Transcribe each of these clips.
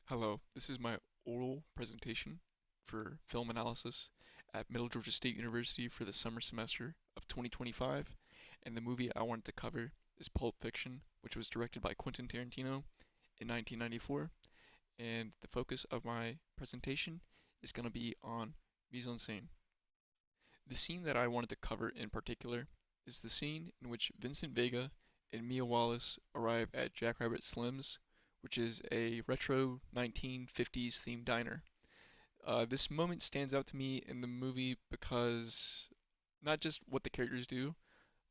Hello, this is my oral presentation for film analysis at Middle Georgia State University for the summer semester of 2025, and the movie I wanted to cover is Pulp Fiction, which was directed by Quentin Tarantino in 1994, and the focus of my presentation is going to be on mise en scène. The scene that I wanted to cover in particular is the scene in which Vincent Vega and Mia Wallace arrive at Jackrabbit Slim's, which is a retro 1950s themed diner. This moment stands out to me in the movie because not just what the characters do,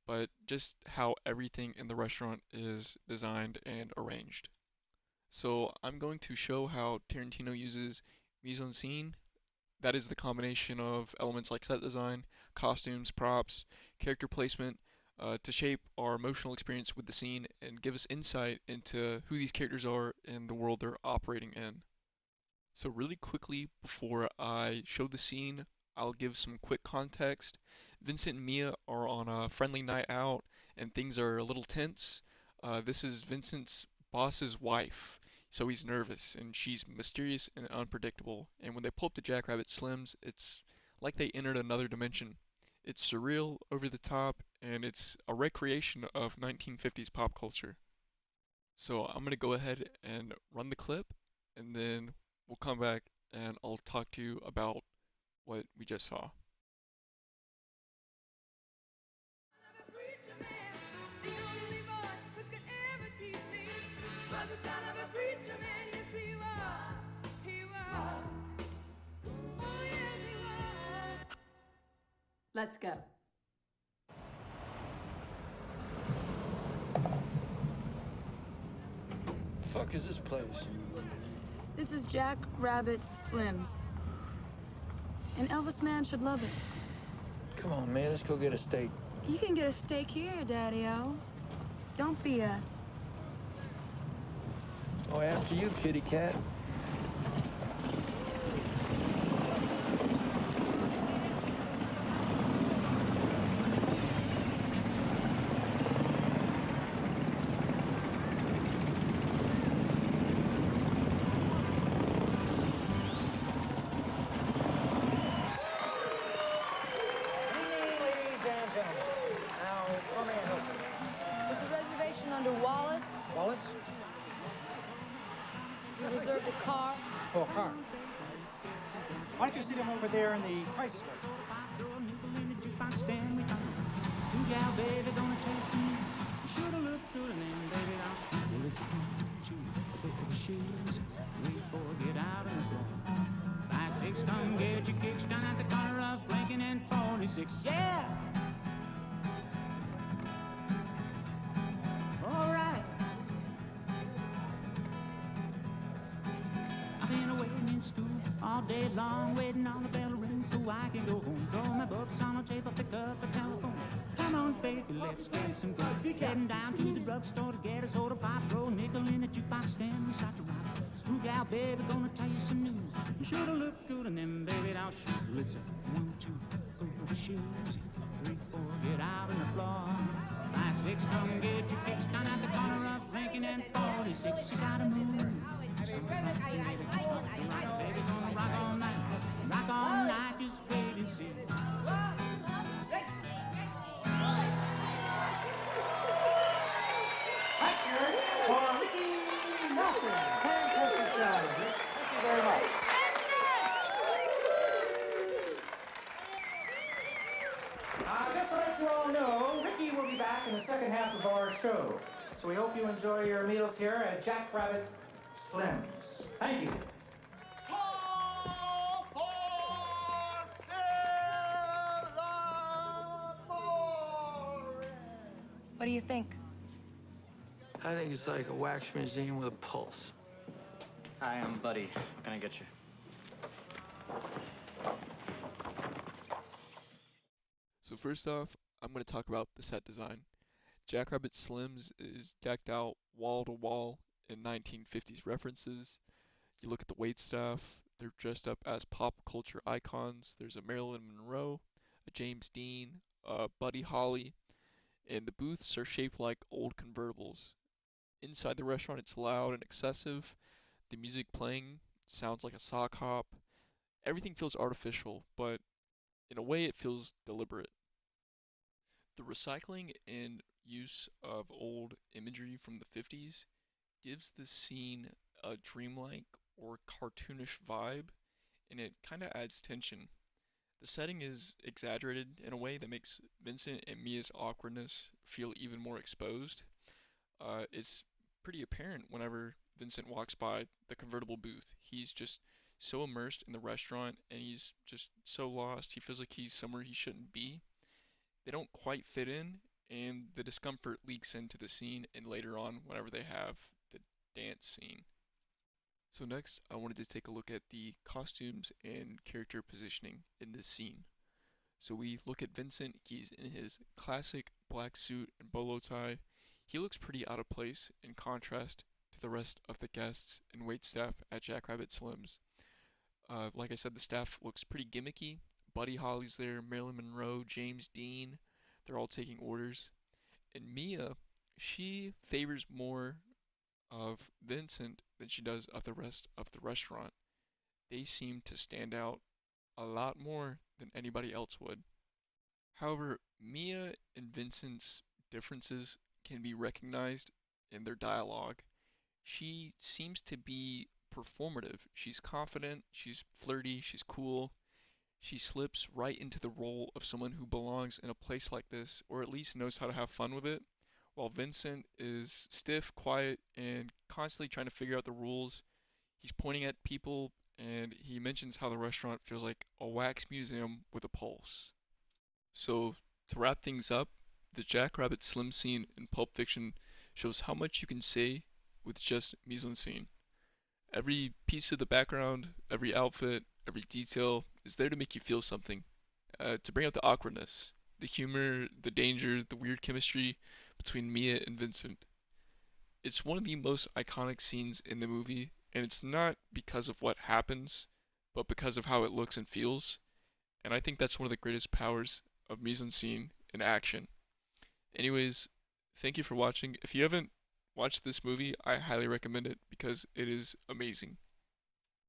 but just how everything in the restaurant is designed and arranged. So I'm going to show how Tarantino uses mise en scène, that is the combination of elements like set design, costumes, props, character placement, to shape our emotional experience with the scene and give us insight into who these characters are and the world they're operating in. So, really quickly, before I show the scene, I'll give some quick context. Vincent and Mia are on a friendly night out, and things are a little tense. This is Vincent's boss's wife, so he's nervous, and she's mysterious and unpredictable. And when they pull up to Jackrabbit Slim's, it's like they entered another dimension. It's surreal, over the top, and it's a recreation of 1950s pop culture. So I'm gonna go ahead and run the clip, and then we'll come back and I'll talk to you about what we just saw. Let's go. Fuck is this place? This is Jack Rabbit Slim's. An Elvis man should love it. Come on, man, let's go get a steak. You can get a steak here, Daddy-O. Don't be a... Oh, after you, kitty cat. There's a reservation under Wallace. Wallace? You reserved a car. Oh, a car. Why don't you sit him over there in the crisis room? Yeah! All right. I've been waiting in school all day long, waiting on the bell to ring so I can go home. Throw my books on the table, pick up the telephone. Come on, baby, let's get some good. Heading down to the drugstore to get a soda pop, throw a nickel in the jukebox stand, we start to rock. School gal, baby, gonna tell you some news. You shoulda looked good in them, baby, now shoes. Let's 1, 2, go for the shoes. 3, 4, get out on the floor. 5, 6, come get your kicks down at the corner of Rankin and 46. You gotta move. Baby, gonna rock all night. Rock all night, just wait and see. That's it for Ricky Nelson. Fantastic job, Rick. Thank you very much. Just to let you all know, Ricky will be back in the second half of our show. So we hope you enjoy your meals here at Jackrabbit Slim's. Thank you. What do you think? I think it's like a wax museum with a pulse. Hi, I'm Buddy. What can I get you? So first off, I'm going to talk about the set design. Jackrabbit Slim's is decked out wall to wall in 1950s references. You look at the waitstaff, they're dressed up as pop culture icons. There's a Marilyn Monroe, a James Dean, a Buddy Holly, and the booths are shaped like old convertibles. Inside the restaurant, it's loud and excessive. The music playing sounds like a sock hop. Everything feels artificial, but in a way it feels deliberate. The recycling and use of old imagery from the 50s gives the scene a dreamlike or cartoonish vibe, and it kind of adds tension. The setting is exaggerated in a way that makes Vincent and Mia's awkwardness feel even more exposed. It's pretty apparent whenever Vincent walks by the convertible booth. He's just so immersed in the restaurant and he's just so lost. He feels like he's somewhere he shouldn't be. They don't quite fit in, and the discomfort leaks into the scene and later on whenever they have the dance scene. So next, I wanted to take a look at the costumes and character positioning in this scene. So we look at Vincent, he's in his classic black suit and bolo tie. He looks pretty out of place in contrast to the rest of the guests and waitstaff at Jackrabbit Slim's. Like I said, the staff looks pretty gimmicky. Buddy Holly's there, Marilyn Monroe, James Dean, they're all taking orders. And Mia, she favors more of Vincent than she does of the rest of the restaurant. They seem to stand out a lot more than anybody else would. However, Mia and Vincent's differences can be recognized in their dialogue. She seems to be performative. She's confident, she's flirty, she's cool. She slips right into the role of someone who belongs in a place like this, or at least knows how to have fun with it, while Vincent is stiff, quiet, and constantly trying to figure out the rules. He's pointing at people, and he mentions how the restaurant feels like a wax museum with a pulse. So, to wrap things up, the Jackrabbit Slim scene in Pulp Fiction shows how much you can say with just mise en scene. Every piece of the background, every outfit, every detail is there to make you feel something, to bring out the awkwardness, the humor, the danger, the weird chemistry between Mia and Vincent. It's one of the most iconic scenes in the movie, and it's not because of what happens, but because of how it looks and feels. And I think that's one of the greatest powers of mise en scene in action. Anyways, thank you for watching. If you haven't watched this movie, I highly recommend it because it is amazing.